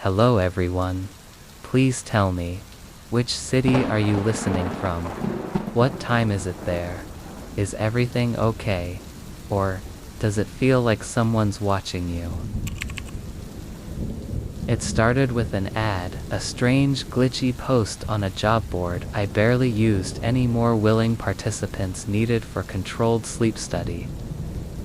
Hello everyone. Please tell me, which city are you listening from? What time is it there? Is everything okay? Or does it feel like someone's watching you? It started with an ad, a strange glitchy post on a job board I barely used. Any more willing participants needed for controlled sleep study.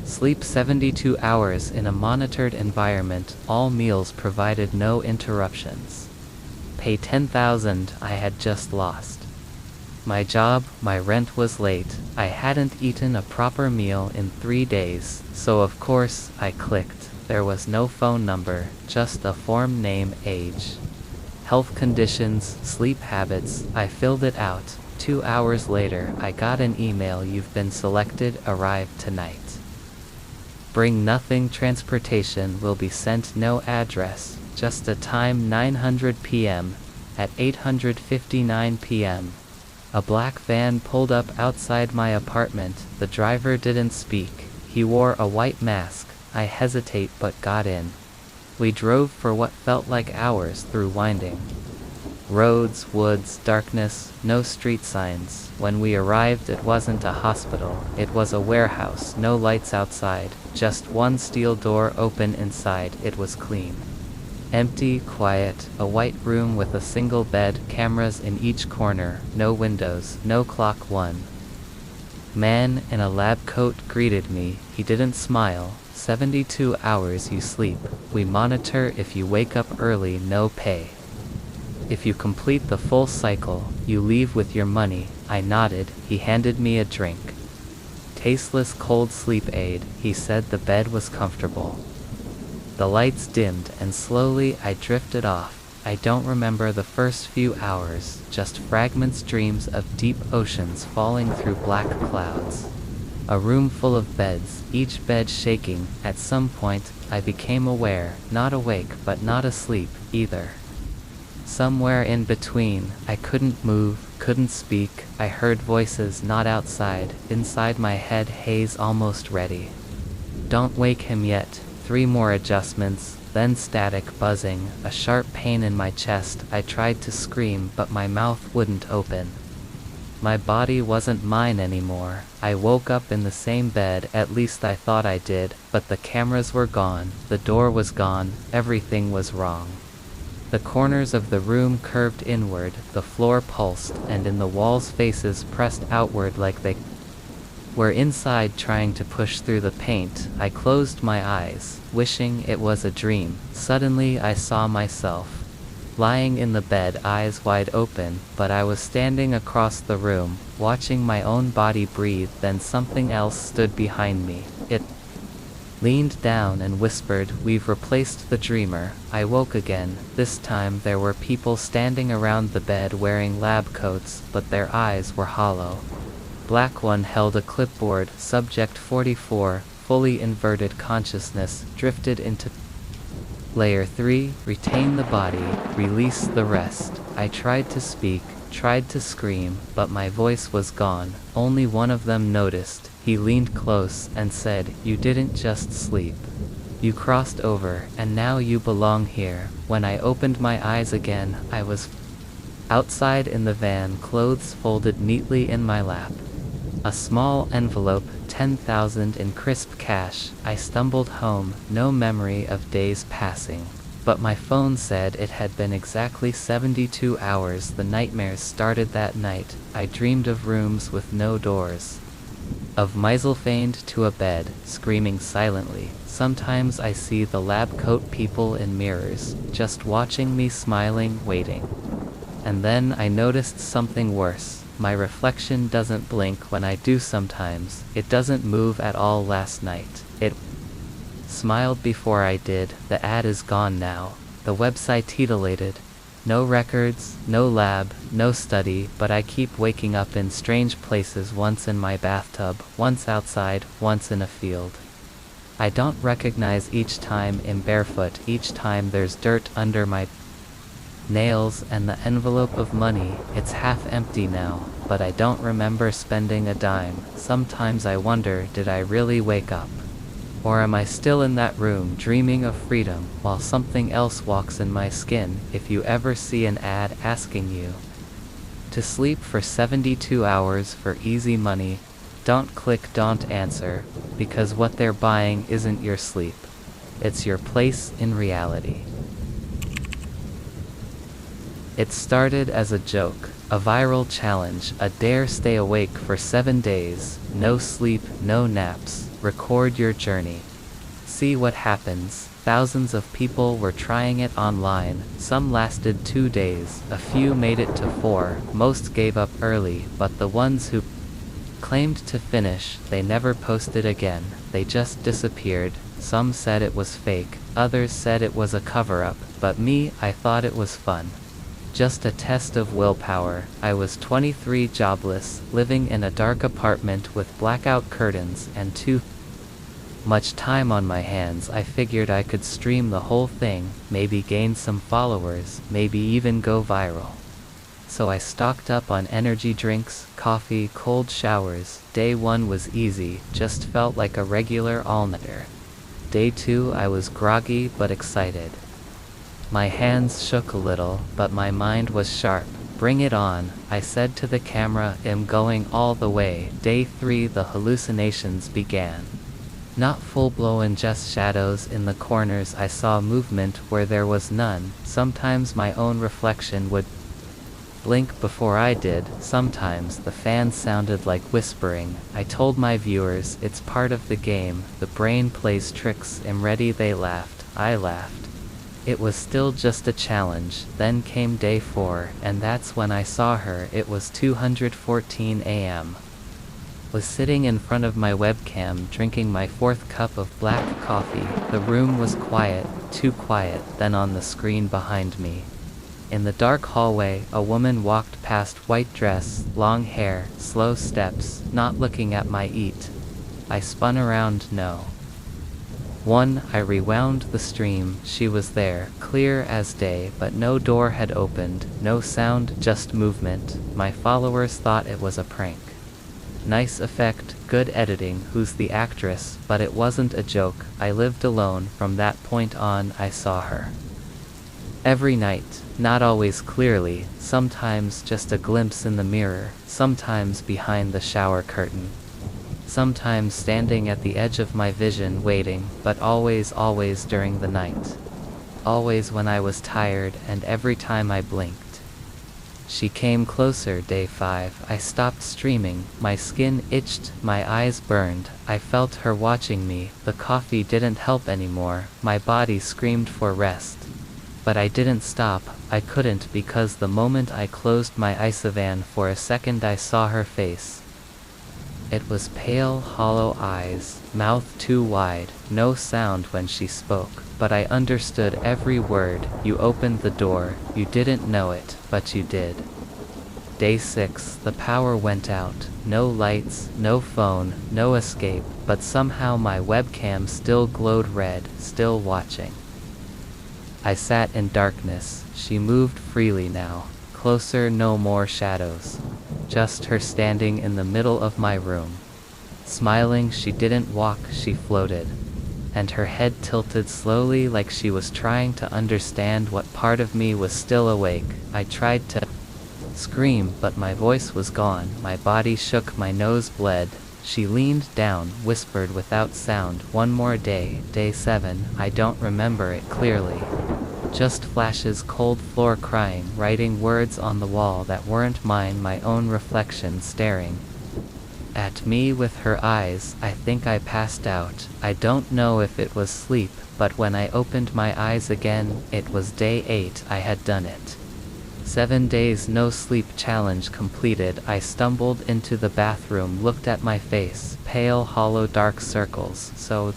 Sleep 72 hours in a monitored environment, all meals provided, no interruptions. Pay 10,000 I had just lost. My job, my rent was late, I hadn't eaten a proper meal in 3 days, so of course I clicked. There was no phone number, just a form, name, age, health conditions, sleep habits. I filled it out. 2 hours later I got an email: you've been selected, arrive tonight. Bring nothing, transportation will be sent, no address, just a time, 900 p.m. At 8:59 p.m. a black van pulled up outside my apartment. The driver didn't speak. He wore a white mask. I hesitate but got in. We drove for what felt like hours through winding roads, woods, darkness, no street signs. When we arrived, it wasn't a hospital, it was a warehouse. No lights outside, just one steel door open inside. It was clean, empty, quiet, a white room with a single bed, cameras in each corner, no windows, no clock. One man in a lab coat greeted me. He didn't smile. 72 hours you sleep. We monitor. If you wake up early, no pay. If you complete the full cycle, you leave with your money. I nodded. He handed me a drink. Tasteless cold sleep aid. He said the bed was comfortable. The lights dimmed and slowly I drifted off. I don't remember the first few hours, just fragments, dreams of deep oceans falling through black clouds. A room full of beds, each bed shaking. At some point, I became aware, not awake but not asleep either. Somewhere in between, I couldn't move, couldn't speak. I heard voices, not outside, inside my head. Haze, almost ready. Don't wake him yet. 3 more adjustments, then static buzzing, a sharp pain in my chest. I tried to scream, but my mouth wouldn't open. My body wasn't mine anymore. I woke up in the same bed, at least I thought I did, but the cameras were gone, the door was gone, everything was wrong. The corners of the room curved inward, the floor pulsed, and in the walls faces pressed outward like they were inside trying to push through the paint. I closed my eyes, wishing it was a dream. Suddenly I saw myself lying in the bed, eyes wide open, but I was standing across the room, watching my own body breathe. Then something else stood behind me. It leaned down and whispered, "We've replaced the dreamer." I woke again. This time there were people standing around the bed wearing lab coats, but their eyes were hollow. Black one held a clipboard. Subject 44, fully inverted consciousness, drifted into Layer 3, retain the body, release the rest. I tried to speak, tried to scream, but my voice was gone. Only one of them noticed. He leaned close and said, "You didn't just sleep. You crossed over, and now you belong here." When I opened my eyes again, I was outside in the van, clothes folded neatly in my lap. A small envelope, 10,000 in crisp cash. I stumbled home, no memory of days passing. But my phone said it had been exactly 72 hours. The nightmares started that night. I dreamed of rooms with no doors, of myself to a bed, screaming silently. Sometimes I see the lab coat people in mirrors, just watching me, smiling, waiting. And then I noticed something worse. My reflection doesn't blink when I do sometimes. It doesn't move at all. Last night, it smiled before I did. The ad is gone now. The website titillated. No records, no lab, no study, but I keep waking up in strange places, once in my bathtub, once outside, once in a field. I don't recognize each time. I'm barefoot. Each time there's dirt under my nails and the envelope of money. It's half empty now, but I don't remember spending a dime. Sometimes I wonder, did I really wake up? Or am I still in that room dreaming of freedom while something else walks in my skin? If you ever see an ad asking you to sleep for 72 hours for easy money, don't click, don't answer, because what they're buying isn't your sleep. It's your place in reality. It started as a joke, a viral challenge, a dare stay awake for 7 days, no sleep, no naps, record your journey. See what happens. Thousands of people were trying it online. Some lasted 2 days, a few made it to 4, most gave up early, but the ones who claimed to finish, they never posted again, they just disappeared. Some said it was fake, others said it was a cover-up, but me, I thought it was fun. Just a test of willpower. I was 23, jobless, living in a dark apartment with blackout curtains and too much time on my hands. I figured I could stream the whole thing, maybe gain some followers, maybe even go viral. So I stocked up on energy drinks, coffee, cold showers. Day 1 was easy, just felt like a regular all-nighter. Day 2 I was groggy but excited. My hands shook a little, but my mind was sharp. Bring it on, I said to the camera, I'm going all the way. Day 3 the hallucinations began. Not full-blown, just shadows in the corners. I saw movement where there was none. Sometimes my own reflection would blink before I did. Sometimes the fans sounded like whispering. I told my viewers, it's part of the game. The brain plays tricks. I'm ready. They laughed. I laughed. It was still just a challenge. Then came day 4, and that's when I saw her. It was 2:14 a.m. Was sitting in front of my webcam drinking my 4th cup of black coffee. The room was quiet, too quiet. Then on the screen behind me, in the dark hallway, a woman walked past, white dress, long hair, slow steps, not looking at my eat. I spun around. No. I rewound the stream. She was there, clear as day, but no door had opened, no sound, just movement. My followers thought it was a prank. Nice effect, good editing, who's the actress? But it wasn't a joke. I lived alone. From that point on, I saw her every night, not always clearly, sometimes just a glimpse in the mirror, sometimes behind the shower curtain, sometimes standing at the edge of my vision waiting, but always during the night. Always when I was tired, and every time I blinked. She came closer. Day 5, I stopped streaming. My skin itched, my eyes burned. I felt her watching me. The coffee didn't help anymore. My body screamed for rest. But I didn't stop. I couldn't, because the moment I closed my isovan for a second I saw her face. It was pale, hollow eyes, mouth too wide, no sound when she spoke, but I understood every word. You opened the door, you didn't know it, but you did. Day 6, the power went out, no lights, no phone, no escape, but somehow my webcam still glowed red, still watching. I sat in darkness. She moved freely now, closer, no more shadows. Just her standing in the middle of my room. Smiling. She didn't walk, she floated. And her head tilted slowly, like she was trying to understand what part of me was still awake. I tried to scream, but my voice was gone. My body shook, my nose bled. She leaned down, whispered without sound, one more day. Day 7, I don't remember it clearly. Just flashes, cold floor, crying, writing words on the wall that weren't mine, my own reflection staring at me with her eyes. I think I passed out. I don't know if it was sleep, but when I opened my eyes again, it was day 8. I had done it. 7 days no sleep challenge completed. I stumbled into the bathroom, looked at my face, pale, hollow, dark circles, so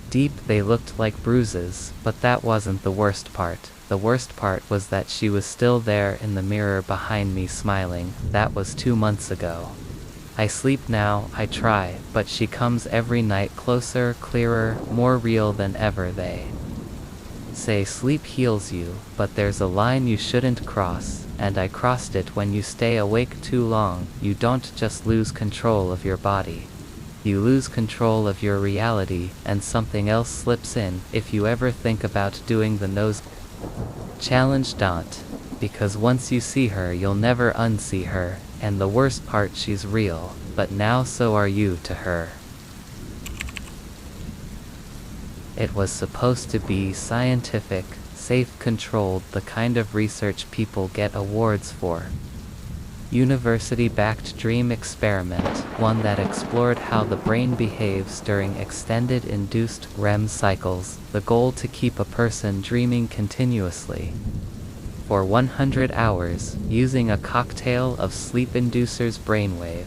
deep they looked like bruises, but that wasn't the worst part. The worst part was that she was still there in the mirror behind me smiling. That was 2 months ago. I sleep now, I try, but she comes every night, closer, clearer, more real than ever. They say sleep heals you, but there's a line you shouldn't cross, and I crossed it. When you stay awake too long, you don't just lose control of your body. You lose control of your reality, and something else slips in. If you ever think about doing the nose challenge, don't. Because once you see her, you'll never unsee her, and the worst part, she's real, but now so are you to her. It was supposed to be scientific, safe, controlled, the kind of research people get awards for. University-backed dream experiment, one that explored how the brain behaves during extended induced REM cycles, the goal to keep a person dreaming continuously for 100 hours, using a cocktail of sleep inducers, brainwave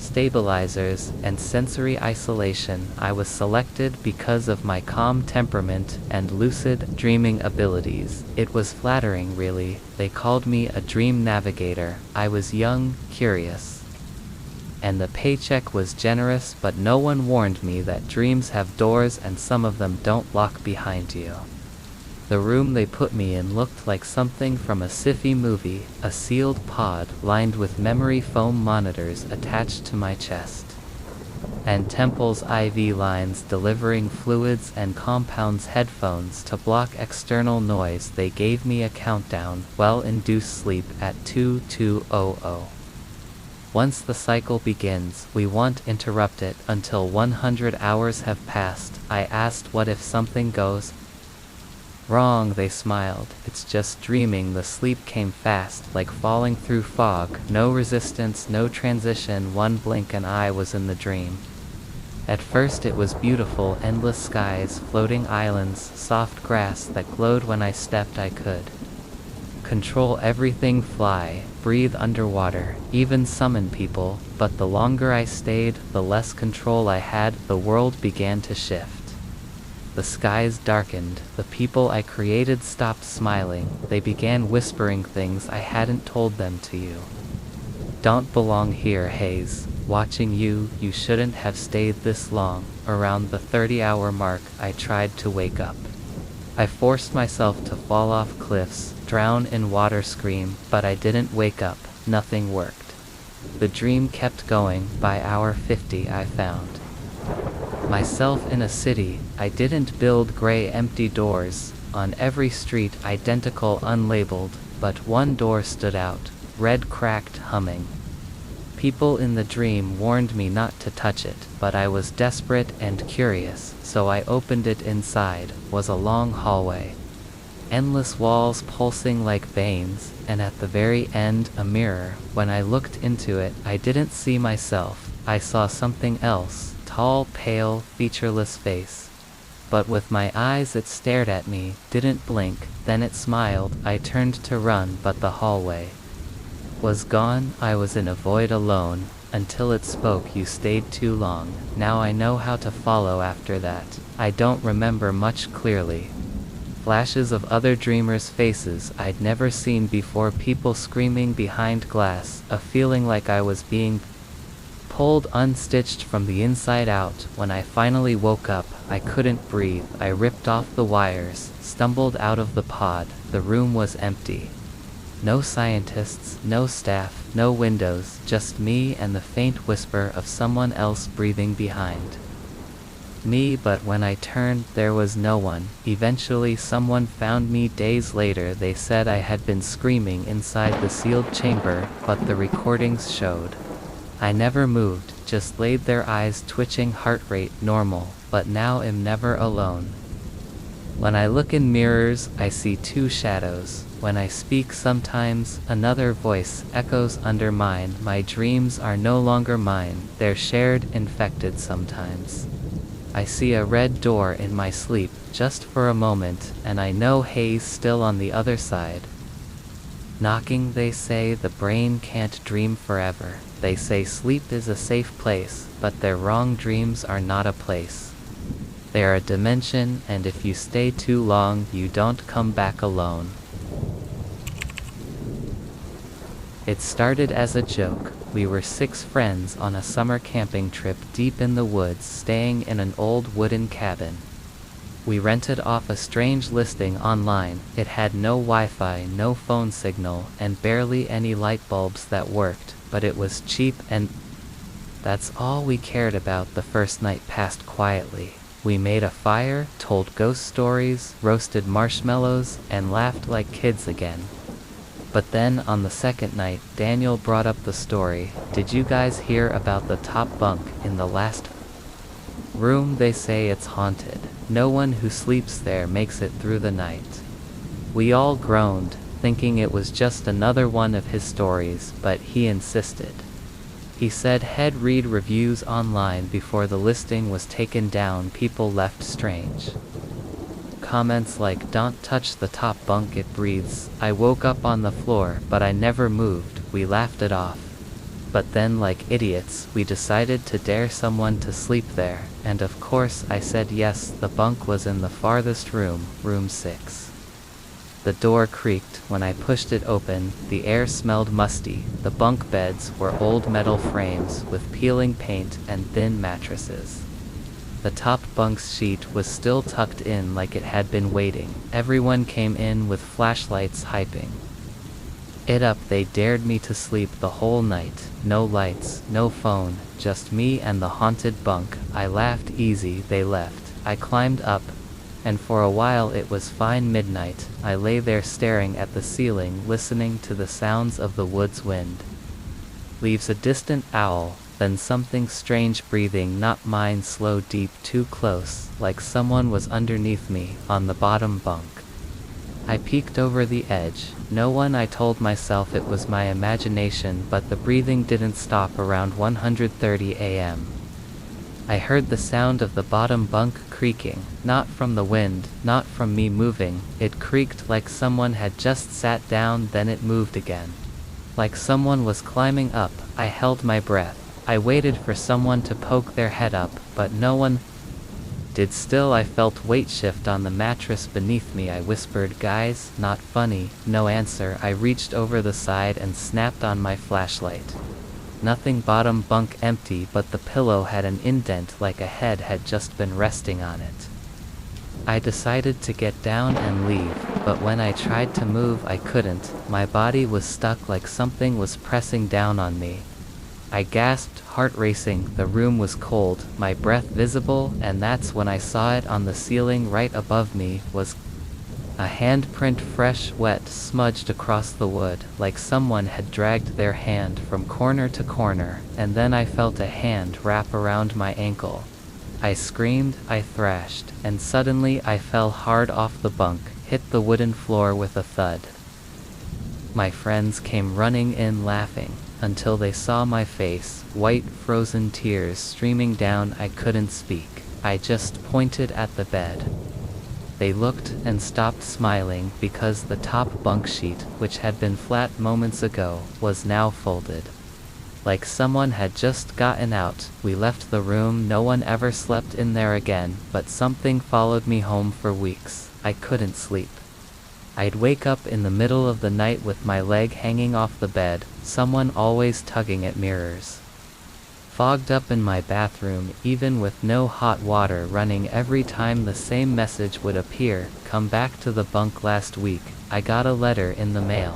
stabilizers, and sensory isolation. I was selected because of my calm temperament and lucid dreaming abilities. It was flattering, really. They called me a dream navigator. I was young, curious, and the paycheck was generous, but no one warned me that dreams have doors and some of them don't lock behind you. The room they put me in looked like something from a sci-fi movie, a sealed pod lined with memory foam monitors attached to my chest, and temples, IV lines delivering fluids, and compounds, headphones to block external noise. They gave me a countdown, well-induced sleep at 2200. Once the cycle begins, we won't interrupt it until 100 hours have passed. I asked, what if something goes wrong? They smiled. It's just dreaming. The sleep came fast, like falling through fog. No resistance, no transition. One blink and I was in the dream. At first it was beautiful, endless skies, floating islands, soft grass that glowed when I stepped. I could control everything, fly, breathe underwater, even summon people, but the longer I stayed, the less control I had. The world began to shift. The skies darkened, the people I created stopped smiling, they began whispering things I hadn't told them to you. Don't belong here, Hayes. Watching you, you shouldn't have stayed this long. Around the 30-hour mark, I tried to wake up. I forced myself to fall off cliffs, drown in water, scream, but I didn't wake up. Nothing worked. The dream kept going. By hour 50 I found myself in a city. I didn't build gray empty doors on every street, identical, unlabeled, but one door stood out, red, cracked, humming. People in the dream warned me not to touch it, but I was desperate and curious, so I opened it. Inside was a long hallway, endless walls pulsing like veins, and at the very end a mirror. When I looked into it, I didn't see myself, I saw something else. Tall, pale, featureless face. But with my eyes it stared at me, didn't blink, then it smiled. I turned to run, but the hallway was gone. I was in a void alone, until it spoke. You stayed too long. Now I know how to follow after that. I don't remember much clearly. Flashes of other dreamers' faces I'd never seen before, people screaming behind glass, a feeling like I was being pulled, unstitched from the inside out. When I finally woke up, I couldn't breathe. I ripped off the wires, stumbled out of the pod. The room was empty. No scientists, no staff, no windows, just me and the faint whisper of someone else breathing behind me. But when I turned, there was no one. Eventually someone found me days later. They said I had been screaming inside the sealed chamber, but the recordings showed I never moved, just laid there, eyes twitching, heart rate normal, but now am never alone. When I look in mirrors, I see two shadows. When I speak sometimes, another voice echoes under mine. My dreams are no longer mine, they're shared, infected sometimes. I see a red door in my sleep, just for a moment, and I know Hayes still on the other side. Knocking. They say the brain can't dream forever. They say sleep is a safe place, but they're wrong. Dreams are not a place. They're a dimension, and if you stay too long, you don't come back alone. It started as a joke. We were 6 friends on a summer camping trip deep in the woods, staying in an old wooden cabin. We rented off a strange listing online. It had no Wi-Fi, no phone signal, and barely any light bulbs that worked, but it was cheap and That's all we cared about. The first night passed quietly. We made a fire, told ghost stories, roasted marshmallows, and laughed like kids again. But then, on the second night, Daniel brought up the story. Did you guys hear about the top bunk in the last room? They say it's haunted. No one who sleeps there makes it through the night. We all groaned, thinking it was just another one of his stories, but he insisted. He said he'd read reviews online before the listing was taken down. People left strange comments like, "Don't touch the top bunk, it breathes." I woke up on the floor, but I never moved. We laughed it off. But then, like idiots, we decided to dare someone to sleep there, and of course I said yes. The bunk was in the farthest room, room 6. The door creaked when I pushed it open. The air smelled musty. The bunk beds were old metal frames with peeling paint and thin mattresses. The top bunk's sheet was still tucked in like it had been waiting. Everyone came in with flashlights hyping it up. They dared me to sleep the whole night. No lights, no phone, just me and the haunted bunk. I laughed. Easy. They left. I climbed up, and for a while it was fine. Midnight, I lay there staring at the ceiling, listening to the sounds of the woods wind. Leaves, a distant owl, then something strange breathing, not mine, slow, deep, too close, like someone was underneath me, on the bottom bunk. I peeked over the edge. No one. I told myself it was my imagination, but the breathing didn't stop. Around 1:30 a.m. I heard the sound of the bottom bunk creaking, not from the wind, not from me moving. It creaked like someone had just sat down, then it moved again. Like someone was climbing up. I held my breath. I waited for someone to poke their head up, but no one did. Still, I felt weight shift on the mattress beneath me. I whispered, "Guys, not funny." No answer. I reached over the side and snapped on my flashlight. Nothing. Bottom bunk empty, but the pillow had an indent like a head had just been resting on it. I decided to get down and leave, but when I tried to move I couldn't. My body was stuck like something was pressing down on me. I gasped, heart racing. The room was cold, my breath visible, and that's when I saw it. On the ceiling right above me was a handprint, fresh, wet, smudged across the wood, like someone had dragged their hand from corner to corner. And then I felt a hand wrap around my ankle. I screamed, I thrashed, and suddenly I fell hard off the bunk, hit the wooden floor with a thud. My friends came running in laughing, until they saw my face, white, frozen, tears streaming down. I couldn't speak. I just pointed at the bed. They looked and stopped smiling because the top bunk sheet, which had been flat moments ago, was now folded. Like someone had just gotten out. We left the room. No one ever slept in there again, but something followed me home for weeks. I couldn't sleep. I'd wake up in the middle of the night with my leg hanging off the bed, someone always tugging at mirrors. Fogged up in my bathroom, even with no hot water running. Every time the same message would appear, "Come back to the bunk." Last week, I got a letter in the mail.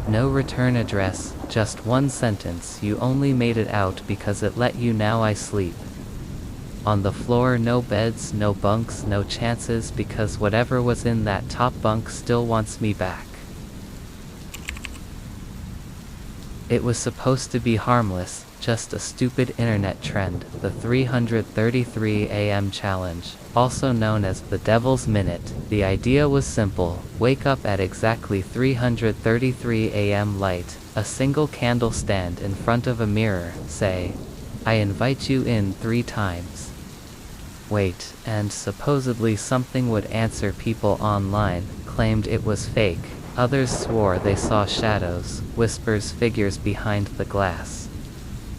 No return address, just one sentence: "You only made it out because it let you. Now I sleep on the floor." No beds, no bunks, no chances, because whatever was in that top bunk still wants me back. It was supposed to be harmless, just a stupid internet trend, the 333 AM challenge, also known as the Devil's Minute. The idea was simple: wake up at exactly 333 AM, light a single candle, stand in front of a mirror, say, "I invite you in" 3 times. Wait, and supposedly something would answer. People online claimed it was fake. Others swore they saw shadows, whispers, figures behind the glass.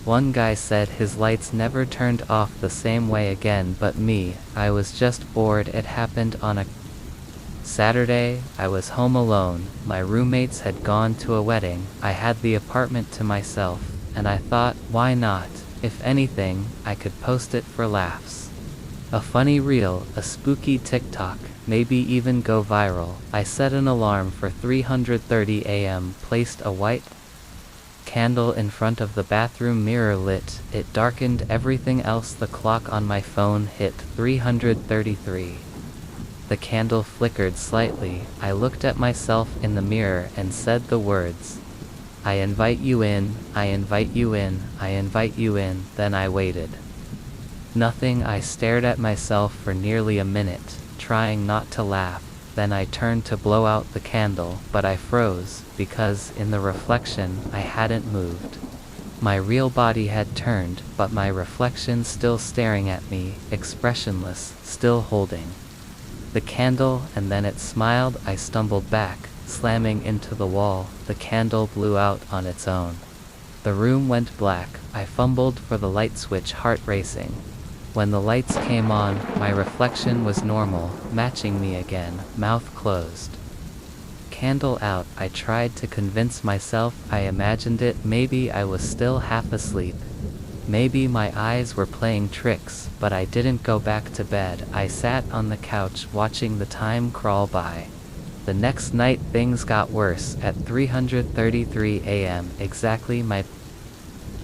One guy said his lights never turned off the same way again, but me, I was just bored. It happened on a Saturday. I was home alone. My roommates had gone to a wedding. I had the apartment to myself, and I thought, why not? If anything, I could post it for laughs. A funny reel, a spooky TikTok, maybe even go viral. I set an alarm for 3:30 AM, placed a white Candle in front of the bathroom mirror lit, it darkened everything else. The clock on my phone hit 333. The candle flickered slightly. I looked at myself in the mirror and said the words, "I invite you in, I invite you in, I invite you in." Then I waited. Nothing. I stared at myself for nearly a minute, trying not to laugh. Then I turned to blow out the candle, but I froze, because in the reflection, I hadn't moved. My real body had turned, but my reflection still staring at me, expressionless, still holding the candle. And then it smiled. I stumbled back, slamming into the wall. The candle blew out on its own. The room went black. I fumbled for the light switch, heart racing. When the lights came on, my reflection was normal, matching me again, mouth closed. Candle out. I tried to convince myself I imagined it. Maybe I was still half asleep. Maybe my eyes were playing tricks, but I didn't go back to bed. I sat on the couch watching the time crawl by. The next night things got worse. At 3:33 a.m. exactly, my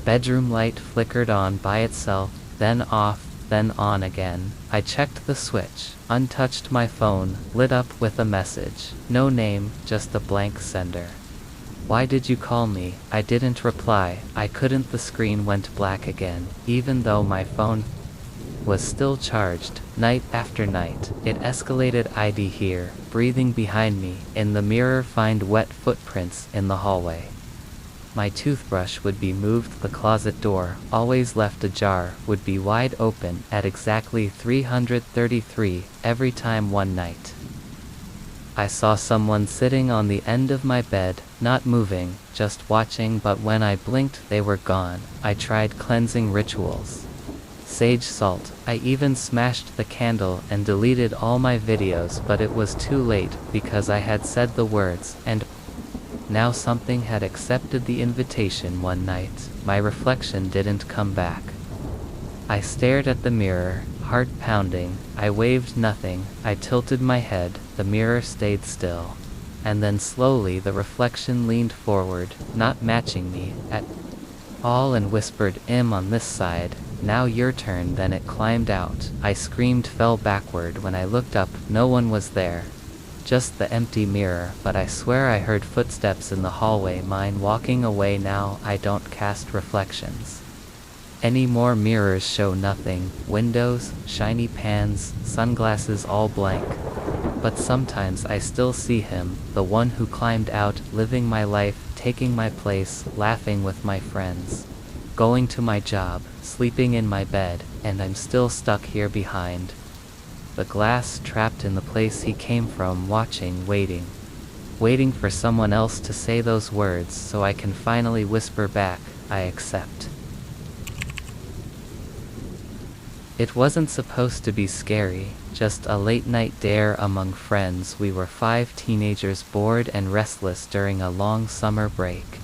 bedroom light flickered on by itself, then off, then on again. I checked the switch, untouched my phone, lit up with a message. No name, just a blank sender. "Why did you call me?" I didn't reply. I couldn't. The screen went black again, even though my phone was still charged. Night after night, it escalated. ID here, breathing behind me. In the mirror, find wet footprints in the hallway. My toothbrush would be moved. The closet door, always left ajar, would be wide open at exactly 333 every time. One night, I saw someone sitting on the end of my bed, not moving, just watching, but when I blinked, they were gone. I tried cleansing rituals. Sage salt. I even smashed the candle and deleted all my videos, but it was too late, because I had said the words, and now something had accepted the invitation. One night, my reflection didn't come back. I stared at the mirror, heart pounding. I waved nothing. I tilted my head. The mirror stayed still. And then slowly the reflection leaned forward, not matching me at all, and whispered, "I'm on this side. Now your turn." Then it climbed out. I screamed, fell backward. When I looked up, no one was there. Just the empty mirror, but I swear I heard footsteps in the hallway, mine walking away. Now I don't cast reflections anymore. Mirrors show nothing. Windows, shiny pans, sunglasses, all blank. But sometimes I still see him, the one who climbed out, living my life, taking my place, laughing with my friends, going to my job, sleeping in my bed, and I'm still stuck here behind the glass, trapped in the place he came from, watching, waiting for someone else to say those words so I can finally whisper back, "I accept." It wasn't supposed to be scary, just a late-night dare among friends. We were 5 teenagers, bored and restless during a long summer break.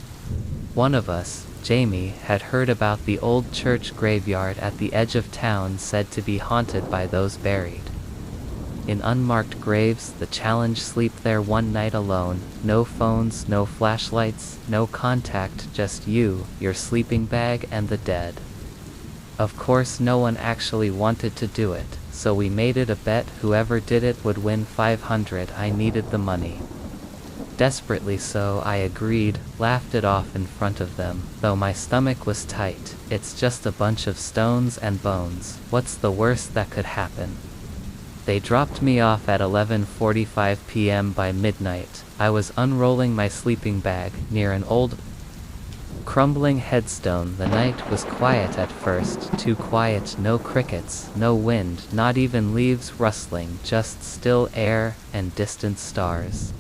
One of us, Jamie, had heard about the old church graveyard at the edge of town, said to be haunted by those buried in unmarked graves. The challenge: sleep there one night alone. No phones, no flashlights, no contact, just you, your sleeping bag, and the dead. Of course no one actually wanted to do it, so we made it a bet. Whoever did it would win $500. I needed the money desperately, so I agreed, laughed it off in front of them, though my stomach was tight. It's just a bunch of stones and bones. What's the worst that could happen? They dropped me off at 11:45 p.m. By midnight, I was unrolling my sleeping bag near an old crumbling headstone. The night was quiet at first, too quiet. No crickets, no wind, not even leaves rustling, just still air and distant stars.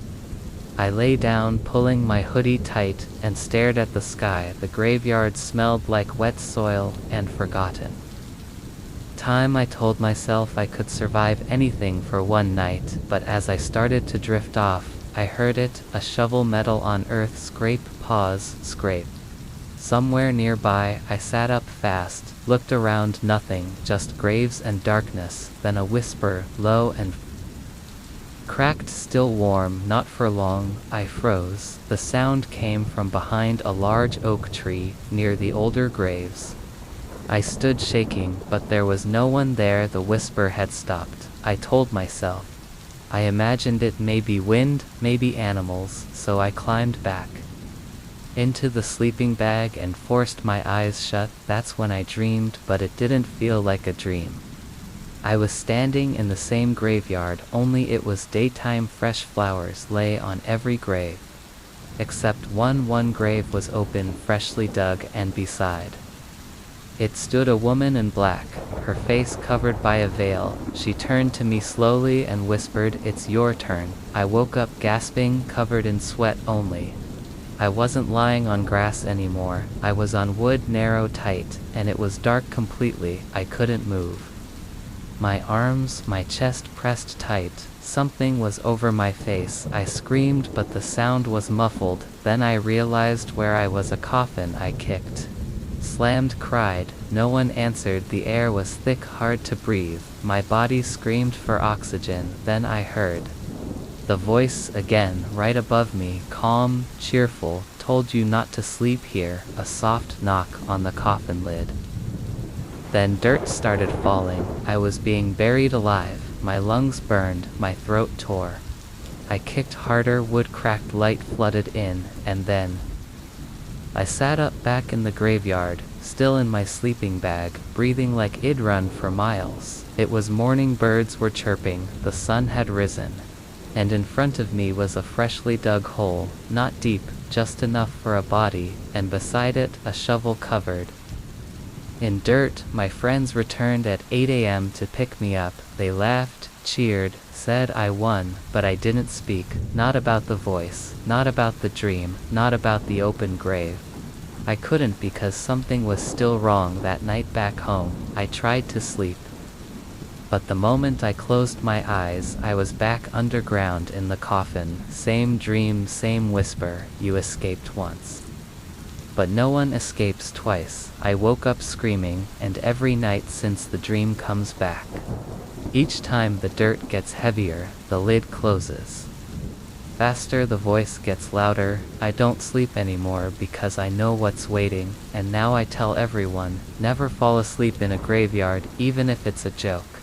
I lay down, pulling my hoodie tight, and stared at the sky. The graveyard smelled like wet soil and forgotten time. I told myself I could survive anything for one night, but as I started to drift off, I heard it, a shovel, metal on earth, scrape, pause, scrape. Somewhere nearby. I sat up fast, looked around. Nothing, just graves and darkness. Then a whisper, low and cracked, still warm, not for long. I froze. The sound came from behind a large oak tree, near the older graves. I stood shaking, but there was no one there. The whisper had stopped. I told myself. I imagined it, maybe wind, maybe animals, so I climbed back into the sleeping bag and forced my eyes shut. That's when I dreamed, but it didn't feel like a dream. I was standing in the same graveyard, only it was daytime. Fresh flowers lay on every grave. Except one. One grave was open, freshly dug, and beside it stood a woman in black, her face covered by a veil. She turned to me slowly and whispered, "It's your turn." I woke up gasping, covered in sweat only. I wasn't lying on grass anymore. I was on wood, narrow, tight, and it was dark completely. I couldn't move. My arms, my chest pressed tight. Something was over my face. I screamed, but the sound was muffled. Then I realized where I was. A coffin. I kicked, slammed, cried. No one answered. The air was thick, hard to breathe. My body screamed for oxygen. Then I heard the voice again, right above me, calm, cheerful. "Told you not to sleep here." A soft knock on the coffin lid. Then dirt started falling. I was being buried alive. My lungs burned, my throat tore. I kicked harder, wood cracked, light flooded in, and then I sat up back in the graveyard, still in my sleeping bag, breathing like I'd run for miles. It was morning, birds were chirping, the sun had risen, and in front of me was a freshly dug hole, not deep, just enough for a body, and beside it a shovel covered in dirt. My friends returned at 8 a.m. to pick me up. They laughed, cheered, said I won, but I didn't speak. Not about the voice, not about the dream, not about the open grave. I couldn't, because something was still wrong that night back home. I tried to sleep, but the moment I closed my eyes, I was back underground in the coffin. Same dream, same whisper. You escaped once, but no one escapes twice. I woke up screaming, and every night since the dream comes back. Each time the dirt gets heavier, the lid closes faster, the voice gets louder. I don't sleep anymore because I know what's waiting, and now I tell everyone, never fall asleep in a graveyard, even if it's a joke.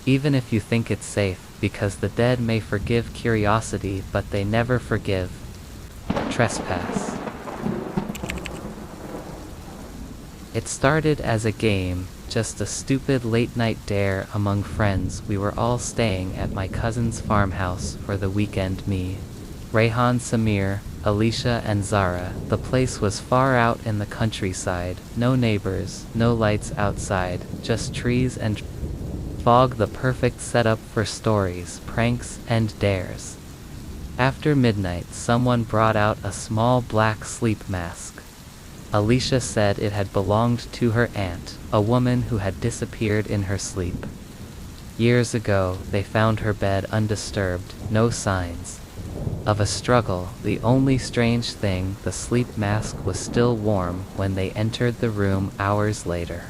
Even if you think it's safe, because the dead may forgive curiosity, but they never forgive trespass. It started as a game, just a stupid late-night dare among friends. We were all staying at my cousin's farmhouse for the weekend. Me, Rehan, Samir, Alicia, and Zara. The place was far out in the countryside. No neighbors, no lights outside, just trees and fog. The perfect setup for stories, pranks, and dares. After midnight, someone brought out a small black sleep mask. Alicia said it had belonged to her aunt, a woman who had disappeared in her sleep. Years ago, they found her bed undisturbed, no signs of a struggle. The only strange thing, the sleep mask was still warm when they entered the room hours later.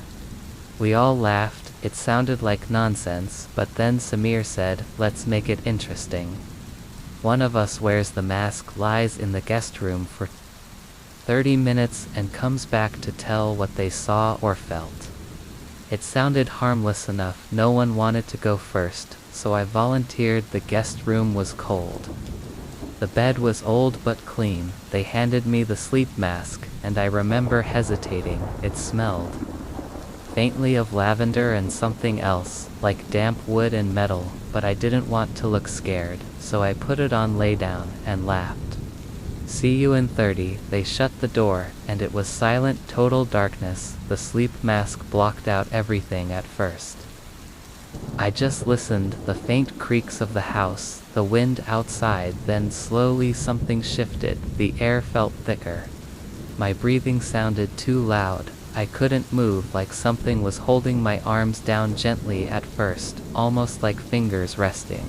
We all laughed. It sounded like nonsense, but then Samir said, "Let's make it interesting." One of us wears the mask, lies in the guest room for 30 minutes, and comes back to tell what they saw or felt. It sounded harmless enough. No one wanted to go first, so I volunteered. The guest room was cold. The bed was old but clean. They handed me the sleep mask, and I remember hesitating. It smelled faintly of lavender and something else, like damp wood and metal, but I didn't want to look scared, so I put it on, lay down, and laughed. "See you in 30. They shut the door, and it was silent, total darkness. The sleep mask blocked out everything at first. I just listened, the faint creaks of the house, the wind outside. Then slowly something shifted. The air felt thicker. My breathing sounded too loud. I couldn't move, like something was holding my arms down gently at first, almost like fingers resting.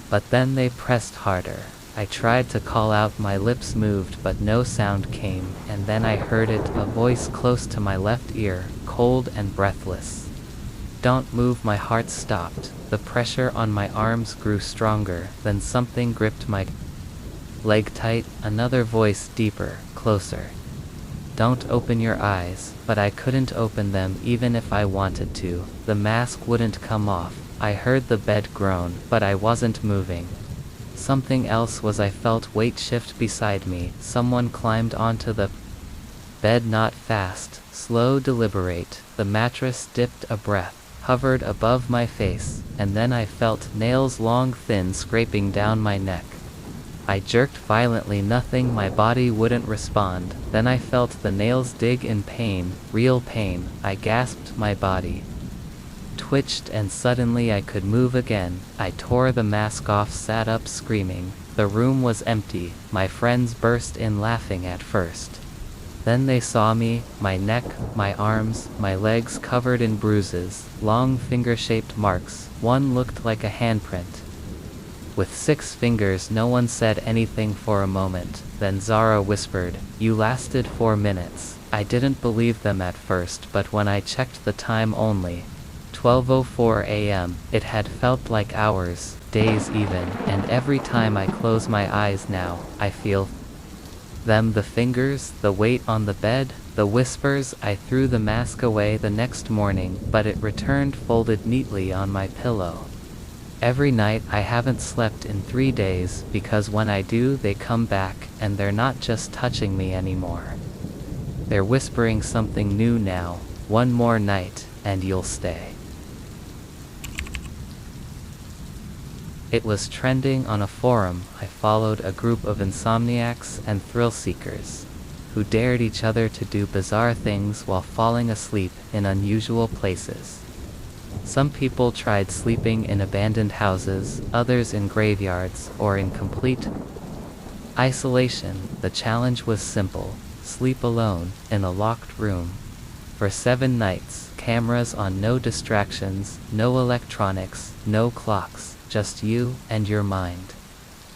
But then they pressed harder. I tried to call out, my lips moved, but no sound came, and then I heard it, a voice close to my left ear, cold and breathless. Don't move. My heart stopped. The pressure on my arms grew stronger, then something gripped my leg tight, another voice deeper, closer. Don't open your eyes, but I couldn't open them even if I wanted to. The mask wouldn't come off. I heard the bed groan, but I wasn't moving. Something else was. I felt weight shift beside me. Someone climbed onto the bed, not fast, slow, deliberate. The mattress dipped a breath, hovered above my face, and then I felt nails, long, thin, scraping down my neck. I jerked violently. Nothing. My body wouldn't respond. Then I felt the nails dig in pain, real pain. I gasped. My body twitched and suddenly I could move again. I tore the mask off, sat up screaming. The room was empty. My friends burst in laughing at first. Then they saw me, my neck, my arms, my legs covered in bruises, long finger-shaped marks. One looked like a handprint with 6 fingers. No one said anything for a moment. Then Zara whispered, "You lasted 4 minutes." I didn't believe them at first, but when I checked the time, only 12:04 a.m., it had felt like hours, days even, and every time I close my eyes now, I feel them, the fingers, the weight on the bed, the whispers. I threw the mask away the next morning, but it returned folded neatly on my pillow. Every night. I haven't slept in 3 days, because when I do, they come back, and they're not just touching me anymore. They're whispering something new now. One more night, and you'll stay. It was trending on a forum. I followed a group of insomniacs and thrill seekers who dared each other to do bizarre things while falling asleep in unusual places. Some people tried sleeping in abandoned houses, others in graveyards, or in complete isolation. The challenge was simple: sleep alone, in a locked room, for 7 nights. Cameras on, no distractions, no electronics, no clocks, just you and your mind.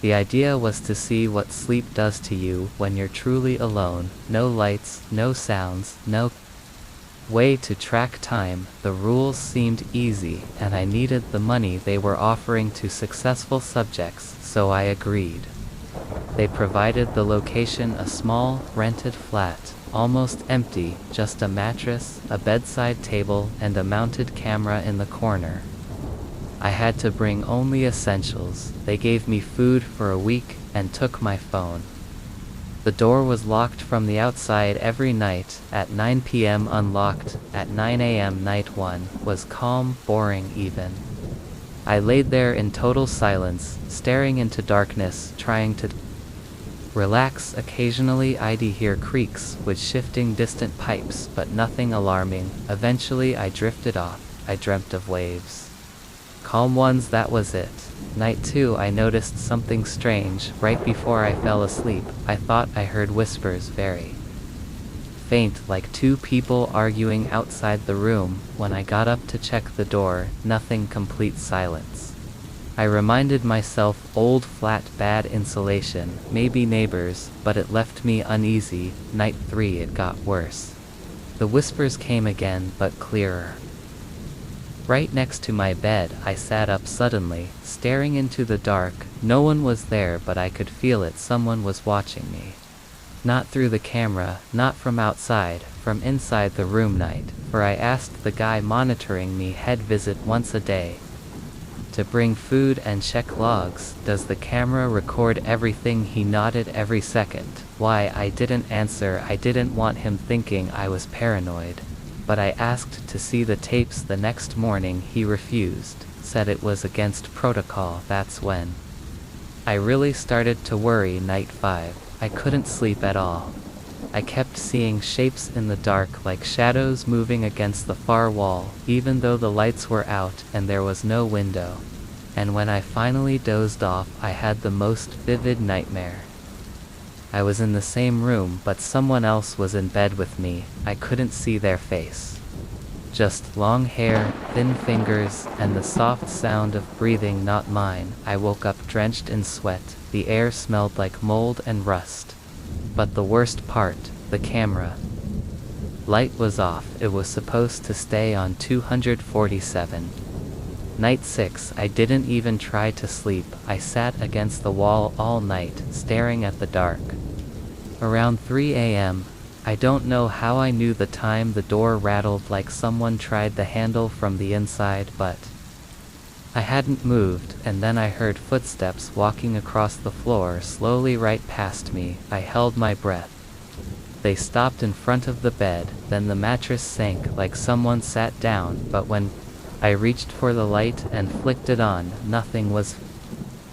The idea was to see what sleep does to you when you're truly alone. No lights, no sounds, no way to track time. The rules seemed easy, and I needed the money they were offering to successful subjects, so I agreed. They provided the location: a small, rented flat, almost empty, just a mattress, a bedside table, and a mounted camera in the corner. I had to bring only essentials. They gave me food for a week, and took my phone. The door was locked from the outside every night. At 9 p.m. unlocked. At 9 a.m. night 1 was calm, boring even. I laid there in total silence, staring into darkness, trying to relax. Occasionally I'd hear creaks with shifting distant pipes, but nothing alarming. Eventually I drifted off. I dreamt of waves. Calm ones, that was it. Night 2 I noticed something strange. Right before I fell asleep, I thought I heard whispers, very faint, like 2 people arguing outside the room. When I got up to check the door, nothing, complete silence. I reminded myself, old flat, bad insulation, maybe neighbors, but it left me uneasy. Night 3 it got worse. The whispers came again, but clearer. Right next to my bed. I sat up suddenly, staring into the dark. No one was there, but I could feel it. Someone was watching me. Not through the camera, not from outside, from inside the room. Night, for I asked the guy monitoring me, head visit once a day to bring food and check logs. Does the camera record everything? He nodded. Every second. Why? I didn't answer. I didn't want him thinking I was paranoid. But I asked to see the tapes the next morning. He refused, said it was against protocol. That's when I really started to worry. Night 5. I couldn't sleep at all. I kept seeing shapes in the dark, like shadows moving against the far wall, even though the lights were out and there was no window. And when I finally dozed off, I had the most vivid nightmare. I was in the same room, but someone else was in bed with me. I couldn't see their face. Just long hair, thin fingers, and the soft sound of breathing, not mine. I woke up drenched in sweat. The air smelled like mold and rust. But the worst part, the camera Light was off, it was supposed to stay on 247. Night 6, I didn't even try to sleep, I sat against the wall all night, staring at the dark. Around 3 a.m., I don't know how I knew the time the door rattled like someone tried the handle from the inside, but I hadn't moved, and then I heard footsteps walking across the floor slowly right past me. I held my breath. They stopped in front of the bed, then the mattress sank like someone sat down, but when I reached for the light and flicked it on, nothing was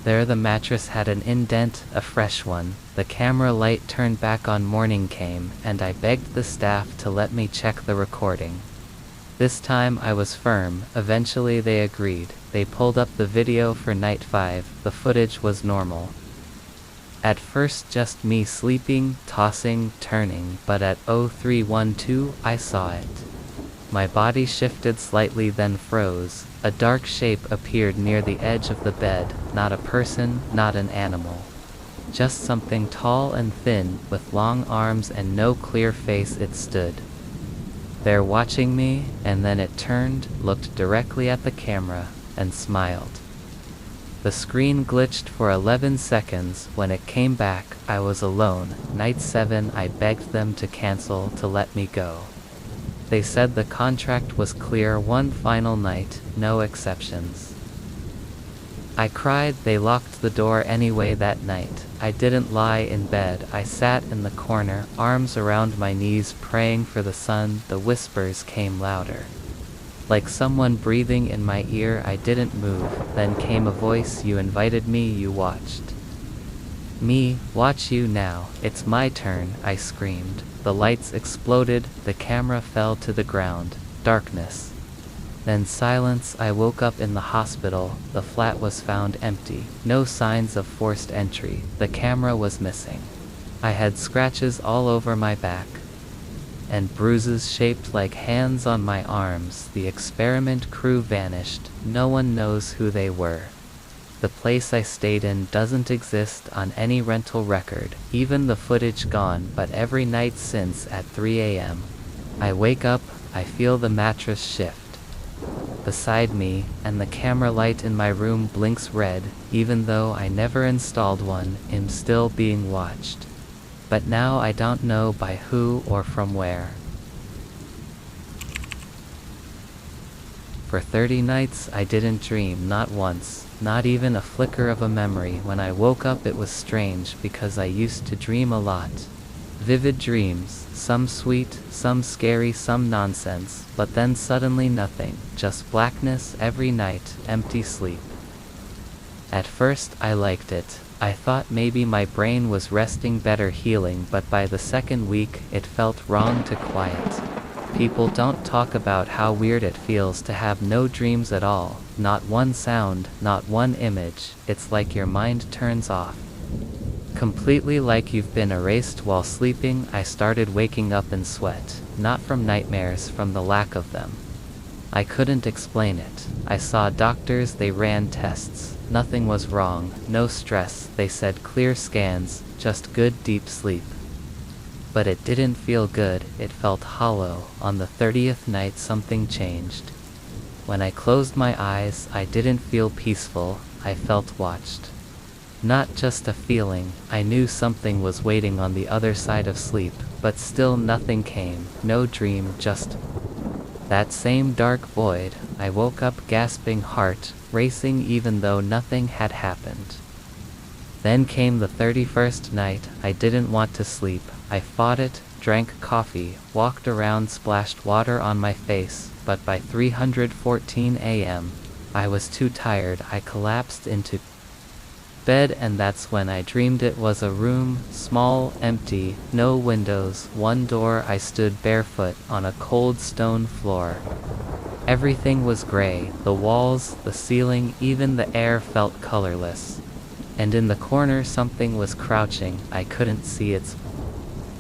there. The mattress had an indent, a fresh one. The camera light turned back on. Morning came, and I begged the staff to let me check the recording. This time I was firm. Eventually they agreed. They pulled up the video for night 5. The footage was normal. At first just me sleeping, tossing, turning, but at 0312 I saw it. My body shifted slightly, then froze. A dark shape appeared near the edge of the bed, not a person, not an animal. Just something tall and thin, with long arms and no clear face. It stood there watching me, and then it turned, looked directly at the camera, and smiled. The screen glitched for 11 seconds. When it came back, I was alone. Night 7, I begged them to cancel, to let me go. They said the contract was clear, one final night, no exceptions. I cried. They locked the door anyway that night. I didn't lie in bed. I sat in the corner, arms around my knees, praying for the sun. The whispers came louder, like someone breathing in my ear. I didn't move. Then came a voice. You invited me, you watched me watch you now. It's my turn, I screamed. The lights exploded, the camera fell to the ground. Darkness. Then silence. I woke up in the hospital. The flat was found empty. No signs of forced entry. The camera was missing. I had scratches all over my back, and bruises shaped like hands on my arms. The experiment crew vanished. No one knows who they were. The place I stayed in doesn't exist on any rental record. Even the footage gone. But every night since, at 3 a.m., I wake up, I feel the mattress shift beside me, and the camera light in my room blinks red. Even though I never installed one, I'm still being watched. But now I don't know by who or from where. For 30 nights I didn't dream, not once, not even a flicker of a memory. When I woke up it was strange, because I used to dream a lot. Vivid dreams, some sweet, some scary, some nonsense, but then suddenly nothing, just blackness every night, empty sleep. At first I liked it. I thought maybe my brain was resting better, healing, but by the second week it felt wrong to quiet. People don't talk about how weird it feels to have no dreams at all, not one sound, not one image. It's like your mind turns off completely, like you've been erased while sleeping. I started waking up in sweat, not from nightmares, from the lack of them. I couldn't explain it. I saw doctors, they ran tests. Nothing was wrong, no stress, they said, clear scans, just good deep sleep. But it didn't feel good, it felt hollow. On the 30th night something changed. When I closed my eyes, I didn't feel peaceful, I felt watched. Not just a feeling, I knew something was waiting on the other side of sleep, but still nothing came, no dream, just that same dark void. I woke up gasping, heart racing, even though nothing had happened. Then came the 31st night. I didn't want to sleep. I fought it, drank coffee, walked around, splashed water on my face, but by 3:14 a.m., I was too tired. I collapsed into bed, and that's when I dreamed. It was a room, small, empty, no windows, one door. I stood barefoot on a cold stone floor. Everything was gray, the walls, the ceiling, even the air felt colorless. And in the corner something was crouching. I couldn't see its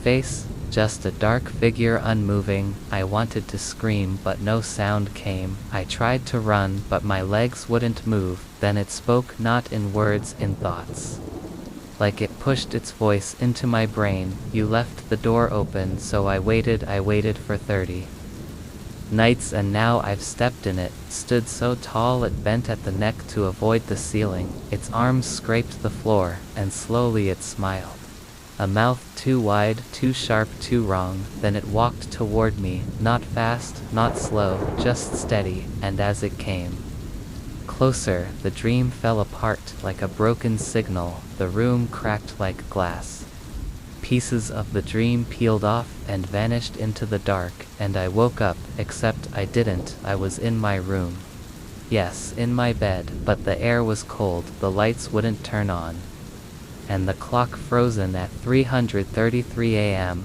face, just a dark figure, unmoving. I wanted to scream, but no sound came. I tried to run, but my legs wouldn't move. Then it spoke, not in words, in thoughts. like it pushed its voice into my brain. You left the door open, so I waited for 30 nights, and now I've stepped in it. Stood so tall it bent at the neck to avoid the ceiling. Its arms scraped the floor, and slowly it smiled. A mouth too wide, too sharp, too wrong. Then it walked toward me, not fast, not slow, just steady, and as it came closer, the dream fell apart like a broken signal. The room cracked like glass. Pieces of the dream peeled off and vanished into the dark, and I woke up, except I didn't. I was in my room. Yes, in my bed, but the air was cold, the lights wouldn't turn on, and the clock frozen at 3:33 a.m.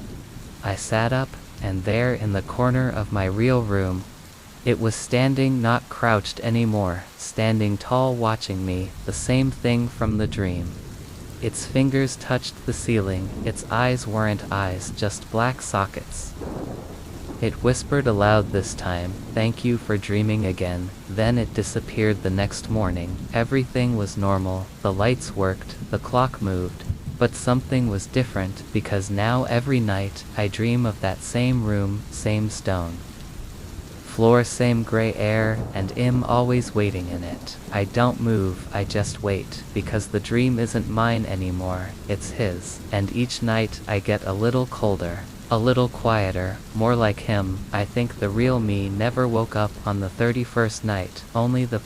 I sat up, and there in the corner of my real room, it was standing, not crouched anymore, standing tall, watching me, the same thing from the dream. Its fingers touched the ceiling. Its eyes weren't eyes, just black sockets. It whispered aloud this time, "Thank you for dreaming again." Then it disappeared the next morning. Everything was normal, the lights worked, the clock moved, but something was different, because now every night I dream of that same room, same stone floor, same gray air, and I'm always waiting in it. I don't move, I just wait, because the dream isn't mine anymore, it's his. And each night I get a little colder, a little quieter, more like him. I think the real me never woke up on the 31st night, only the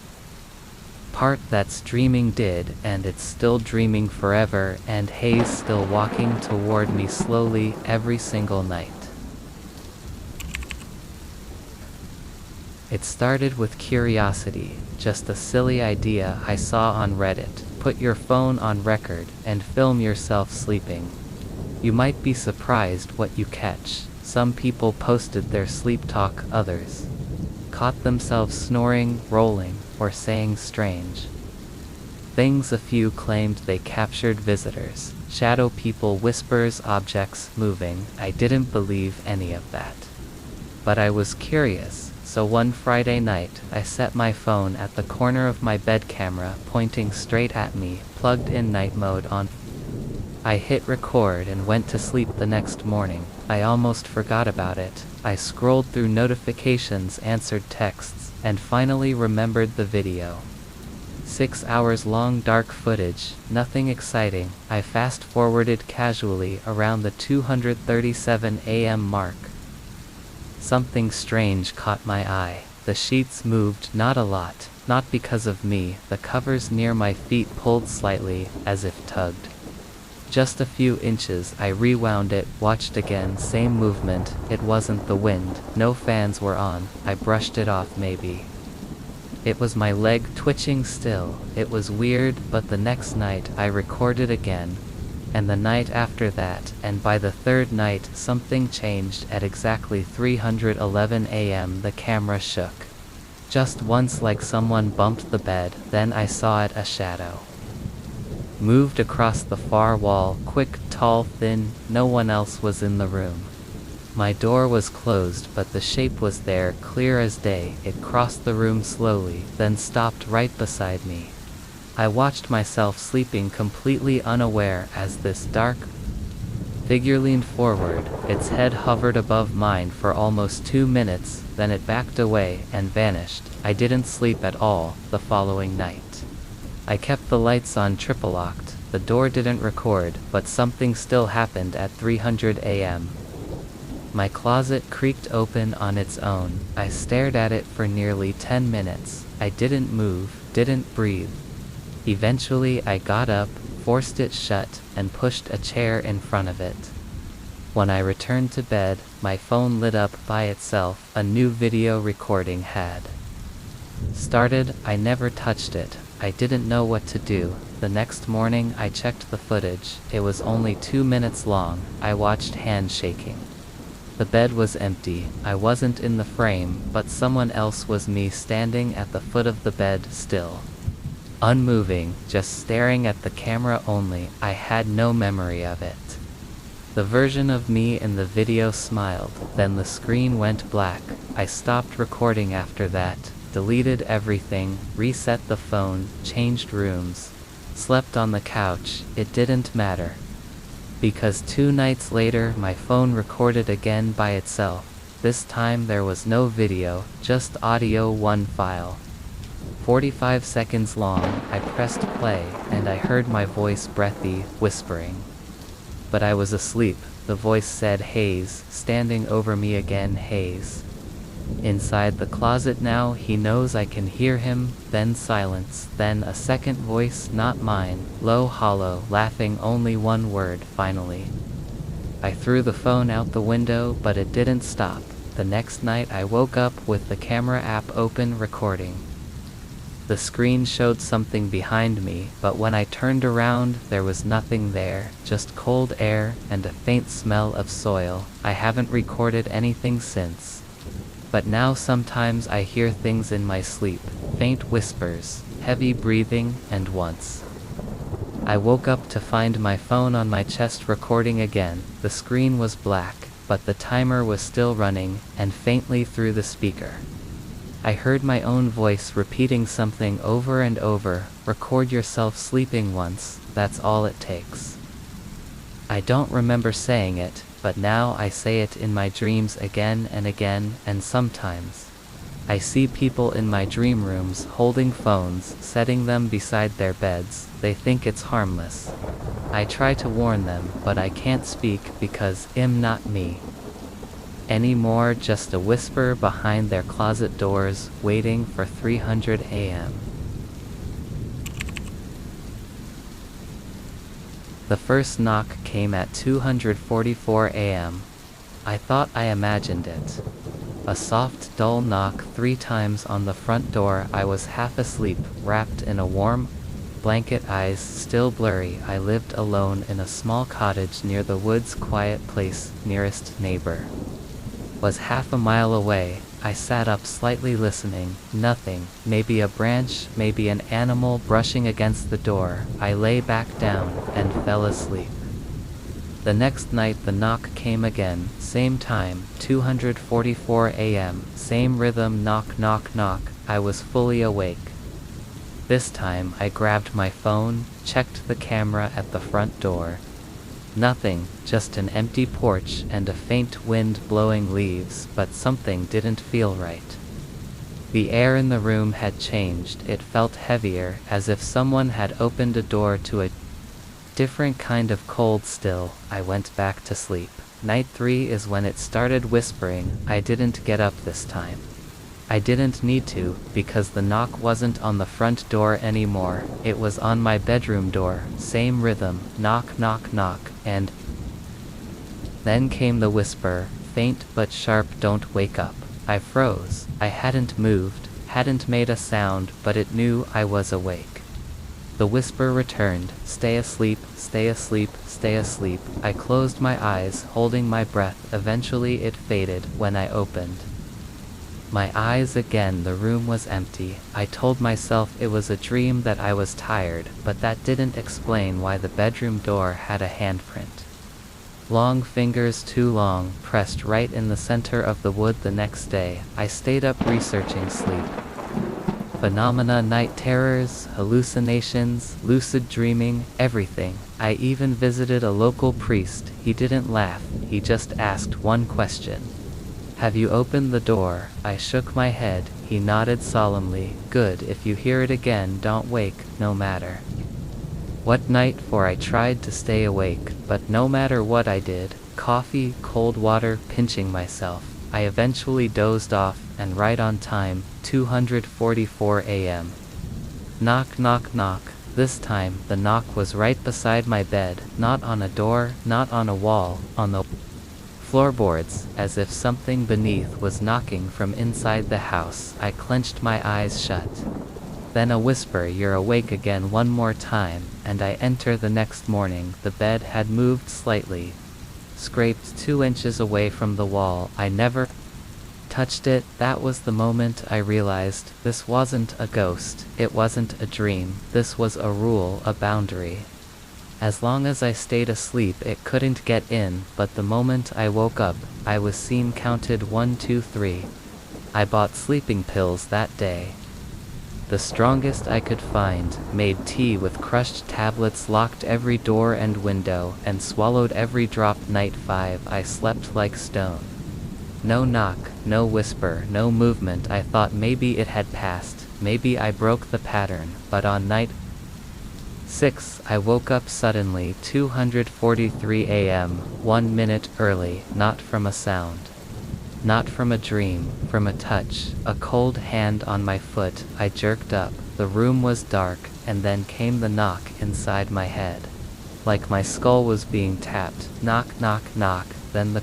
part that's dreaming did, and it's still dreaming forever, and he's still walking toward me slowly every single night. It started with curiosity, just a silly idea I saw on Reddit. Put your phone on record and film yourself sleeping. You might be surprised what you catch. Some people posted their sleep talk, others caught themselves snoring, rolling, or saying strange things. A few claimed they captured visitors, shadow people, whispers, objects moving. I didn't believe any of that, but I was curious. So one Friday night, I set my phone at the corner of my bed, camera pointing straight at me, plugged in night mode on. I hit record and went to sleep. The next morning, I almost forgot about it. I scrolled through notifications, answered texts, and finally remembered the video. 6 hours long dark footage, nothing exciting. I fast-forwarded casually around the 2:37 a.m. mark. Something strange caught my eye. The sheets moved, not a lot, not because of me. The covers near my feet pulled slightly, as if tugged. Just a few inches. I rewound it, watched again, same movement. It wasn't the wind, no fans were on. I brushed it off. Maybe it was my leg twitching still. It was weird, but the next night I recorded again, and the night after that, and by the third night something changed. At exactly 3:11 a.m. the camera shook. Just once, like someone bumped the bed. Then I saw it, a shadow moved across the far wall, quick, tall, thin. No one else was in the room. My door was closed, but the shape was there, clear as day. It crossed the room slowly, then stopped right beside me. I watched myself sleeping completely unaware as this dark figure leaned forward. Its head hovered above mine for almost 2 minutes, then it backed away and vanished. I didn't sleep at all the following night. I kept the lights on, triple locked. The door didn't record, but something still happened at 3:00 a.m. My closet creaked open on its own. I stared at it for nearly 10 minutes. I didn't move, didn't breathe. Eventually I got up, forced it shut, and pushed a chair in front of it. When I returned to bed, my phone lit up by itself. A new video recording had started. I never touched it. I didn't know what to do. The next morning I checked the footage. It was only 2 minutes long. I watched, hand shaking. The bed was empty. I wasn't in the frame, but someone else was. Me standing at the foot of the bed, still unmoving, just staring at the camera only. I had no memory of it. The version of me in the video smiled. Then the screen went black. I stopped recording after that, deleted everything, reset the phone, changed rooms. slept on the couch, it didn't matter. Because 2 nights later my phone recorded again by itself. This time there was no video, just audio, one file. 45 seconds long. I pressed play, and I heard my voice breathy, whispering. But I was asleep. The voice said, "Hayes," standing over me again, "Hayes." Inside the closet now, he knows I can hear him. Then silence, then a second voice, not mine, low, hollow, laughing, only one word, "Finally." I threw the phone out the window, but it didn't stop. The next night I woke up with the camera app open, recording. The screen showed something behind me, but when I turned around, there was nothing there, just cold air and a faint smell of soil. I haven't recorded anything since. But now sometimes I hear things in my sleep, faint whispers, heavy breathing, and once I woke up to find my phone on my chest recording again. The screen was black, but the timer was still running, and faintly through the speaker I heard my own voice repeating something over and over, "Record yourself sleeping once, that's all it takes." I don't remember saying it, but now I say it in my dreams again and again, and sometimes I see people in my dream rooms holding phones, setting them beside their beds. They think it's harmless. I try to warn them, but I can't speak because I'm not me anymore, just a whisper behind their closet doors, waiting for 300 a.m. The first knock came at 2:44 a.m. I thought I imagined it. A soft, dull knock 3 times on the front door. I was half asleep, wrapped in a warm blanket, eyes still blurry. I lived alone in a small cottage near the woods, quiet place. Nearest neighbor was half a mile away. I sat up slightly, listening. Nothing. Maybe a branch, maybe an animal brushing against the door. I lay back down and fell asleep. The next night the knock came again, same time, 2:44 a.m., same rhythm, knock, knock, knock. I was fully awake. This time I grabbed my phone, checked the camera at the front door. Nothing, just an empty porch and a faint wind blowing leaves, but something didn't feel right. The air in the room had changed. It felt heavier, as if someone had opened a door to a different kind of cold. Still, I went back to sleep. Night 3 is when it started whispering. I didn't get up this time. I didn't need to, because the knock wasn't on the front door anymore. It was on my bedroom door, same rhythm, knock, knock, knock, and then came the whisper, faint but sharp, "Don't wake up." I froze. I hadn't moved, hadn't made a sound, but it knew I was awake. The whisper returned, "Stay asleep, stay asleep, stay asleep." I closed my eyes, holding my breath. Eventually it faded. When I opened my eyes again, the room was empty. I told myself it was a dream, that I was tired, but that didn't explain why the bedroom door had a handprint. Long fingers, too long, pressed right in the center of the wood. The next day, I stayed up researching sleep phenomena, night terrors, hallucinations, lucid dreaming, everything. I even visited a local priest. He didn't laugh, he just asked one question. "Have you opened the door?" I shook my head. He nodded solemnly. "Good. If you hear it again, don't wake, no matter what night." For I tried to stay awake, but no matter what I did, coffee, cold water, pinching myself, I eventually dozed off, and right on time, 2:44 a.m. Knock, knock, knock. This time, the knock was right beside my bed, not on a door, not on a wall, on the floorboards, as if something beneath was knocking from inside the house. I clenched my eyes shut. Then a whisper, "You're awake again," one more time, and I enter the next morning. The bed had moved slightly, scraped 2 inches away from the wall. I never touched it. That was the moment I realized this wasn't a ghost, it wasn't a dream, this was a rule, a boundary. As long as I stayed asleep, it couldn't get in, but the moment I woke up, I was seen, counted 1, 2, 3. I bought sleeping pills that day. the strongest I could find, made tea with crushed tablets, locked every door and window, and swallowed every drop. Night 5, I slept like stone. No knock, no whisper, no movement. I thought maybe it had passed, maybe I broke the pattern, but on night 6, I woke up suddenly, 2:43 a.m., 1 minute early, not from a sound. Not from a dream, from a touch, a cold hand on my foot. I jerked up, the room was dark, and then came the knock inside my head. Like my skull was being tapped. Knock, knock, knock, then the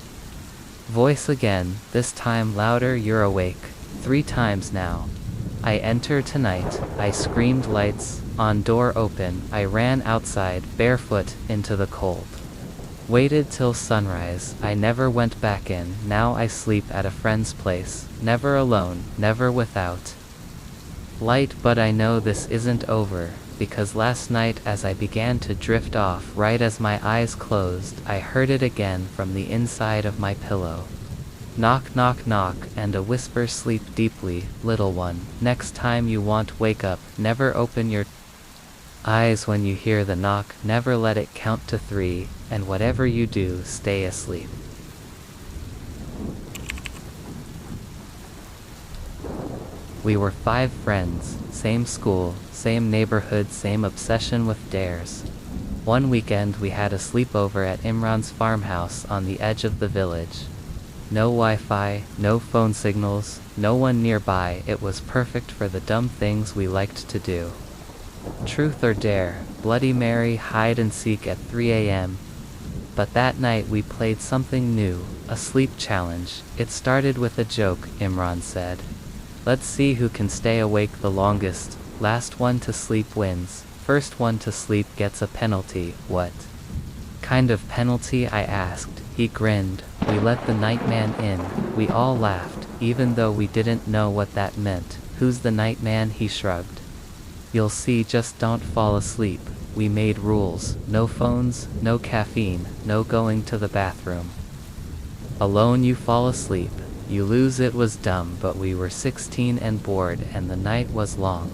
voice again, this time louder. You're awake. 3 times now. I enter tonight. I screamed. Lights on, door open. I ran outside, barefoot, into the cold. Waited till sunrise. I never went back in. Now I sleep at a friend's place. Never alone, never without light. But I know this isn't over, because last night as I began to drift off, right as my eyes closed, I heard it again from the inside of my pillow. Knock, knock, knock, and a whisper. Sleep deeply, little one. Next time you want, wake up. Never open your eyes when you hear the knock. Never let it count to 3, and whatever you do, stay asleep. We were 5 friends, same school, same neighborhood, same obsession with dares. One weekend we had a sleepover at Imran's farmhouse on the edge of the village. No Wi-Fi, no phone signals, no one nearby. It was perfect for the dumb things we liked to do. Truth or dare, Bloody Mary, hide and seek at 3 a.m. But that night we played something new, a sleep challenge. It started with a joke, Imran said. Let's see who can stay awake the longest. Last one to sleep wins. First one to sleep gets a penalty. What kind of penalty? I asked. He grinned. We let the nightman in. We all laughed, even though we didn't know what that meant. Who's the nightman? He shrugged. You'll see, just don't fall asleep. We made rules. No phones, no caffeine, no going to the bathroom alone. You fall asleep, you lose. It was dumb, but we were 16 and bored, and the night was long.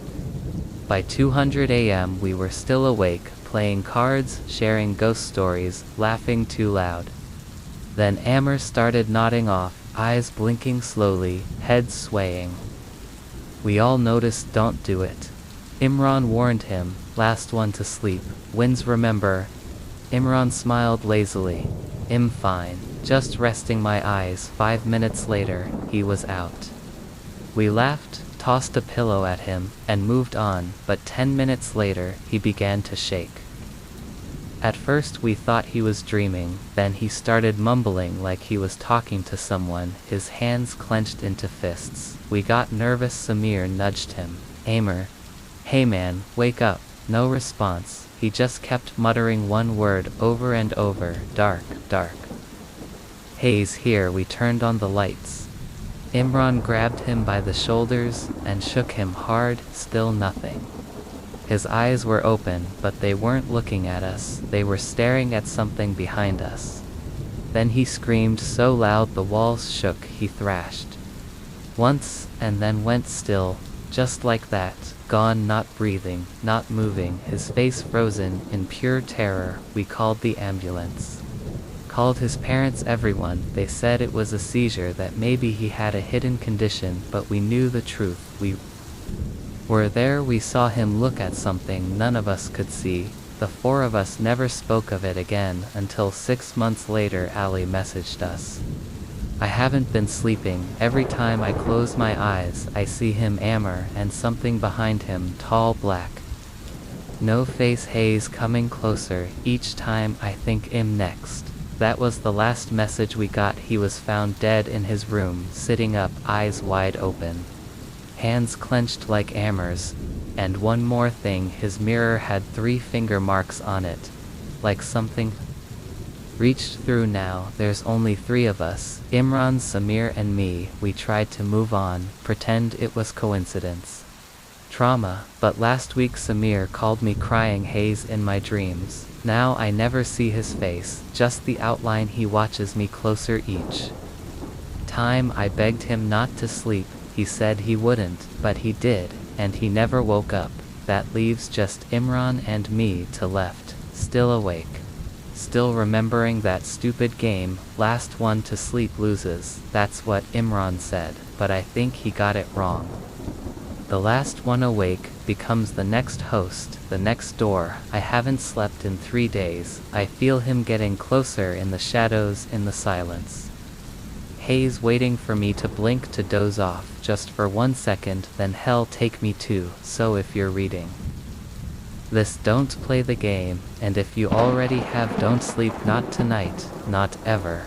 By 200 a.m. we were still awake, playing cards, sharing ghost stories, laughing too loud. Then Amr started nodding off, eyes blinking slowly, head swaying. We all noticed. Don't do it, Imran warned him. Last one to sleep wins, remember? Imran smiled lazily. Fine. Just resting my eyes. 5 minutes later, he was out. We laughed, tossed a pillow at him, and moved on, but 10 minutes later, he began to shake. At first we thought he was dreaming, then he started mumbling like he was talking to someone, his hands clenched into fists. We got nervous. Samir nudged him. Amr, hey man, wake up. No response. He just kept muttering one word over and over. Dark, dark. Haze here. We turned on the lights. Imran grabbed him by the shoulders and shook him hard. Still nothing. His eyes were open, but they weren't looking at us. They were staring at something behind us. Then he screamed so loud the walls shook. He thrashed once, and then went still, just like that. Gone, not breathing, not moving, his face frozen in pure terror. We called the ambulance. Called his parents, everyone. They said it was a seizure, that maybe he had a hidden condition, but we knew the truth. We were there. We saw him look at something none of us could see. The 4 of us never spoke of it again until 6 months later Ali messaged us. I haven't been sleeping. Every time I close my eyes, I see him, Amr, and something behind him, tall, black. No face. Haze coming closer. Each time I think next. That was the last message we got. He was found dead in his room, sitting up, eyes wide open, hands clenched like Amr's. And one more thing, his mirror had 3 finger marks on it, like something reached through. Now there's only 3 of us, Imran, Samir and me. We tried to move on, pretend it was coincidence, trauma, but last week Samir called me crying Haze in my dreams. Now I never see his face, just the outline. He watches me closer each time. I begged him not to sleep. He said he wouldn't, but he did. and he never woke up. That leaves just Imran and me to left, still awake. Still remembering that stupid game, last one to sleep loses, that's what Imran said, but I think he got it wrong. The last one awake becomes the next host, the next door. I haven't slept in 3 days, I feel him getting closer in the shadows, in the silence. Haze waiting for me to blink, to doze off, just for 1 second, then hell take me too. So if you're reading this, don't play the game, and if you already have, don't sleep, not tonight, not ever.